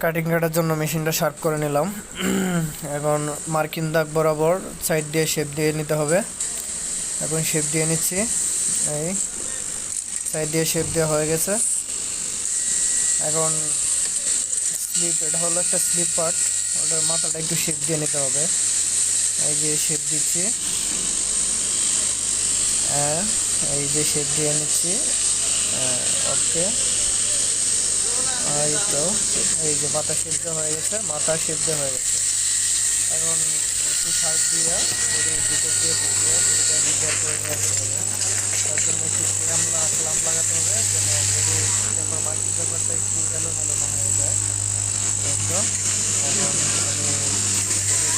Cutting কাটার জন্য মেশিনটা sharp করে নিলাম। এখন মার্কিং দাগ বরাবর সাইড দিয়ে শেপ দিয়ে নিতে হবে। এখন শেপ দিয়ে নিচ্ছি, এই সাইড দিয়ে শেপ দেওয়া হয়ে গেছে। এখন স্লিপ, এটা হলো একটা স্লিপ পার্ট, ওটার মাথাটা একটু শেপ দিয়ে নিতে হবে। এই যে শেপ দিচ্ছি, এই যে শেপ দিয়ে নিচ্ছি। ওকে, এই তো, এই যে মাথা শেপ দেওয়া হয়ে গেছে, মাথা শেপ দেওয়া হয়ে গেছে। এখন একটু শার্প দিয়ে বডির ভিতর দিয়ে ঢুকিয়ে বডিটা নিজের করে নিয়ে আসতে হবে। তার জন্য একটু ক্লাম লাগাতে হবে, যেন বডির পেপার মার্কিং পেপারটা একটু এলোমেলো না হয়ে যায়। এই তো, এখন আমি বডির ভিতরে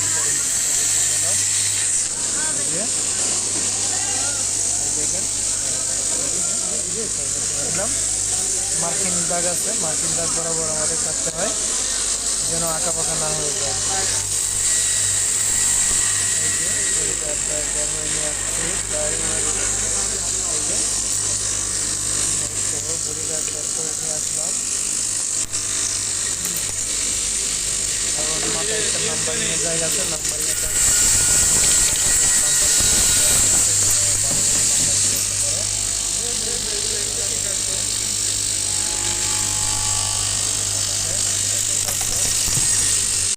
নিলাম, এই যে দেখেন নিলাম। মার্কিং দাগ আছে, মার্কিং দাগ বরাবর আমাদের কাটতে হয় যেন আঁকা পাকা না হয়ে যায়। এই যে বডিটা বের হয়ে নিয়ে আসছি, প্রায় এই যে বডিটা বের করে নিয়ে আসলাম। এখন মাথায় একটা নাম্বারিং এর জায়গা আছে, নাম্বারিং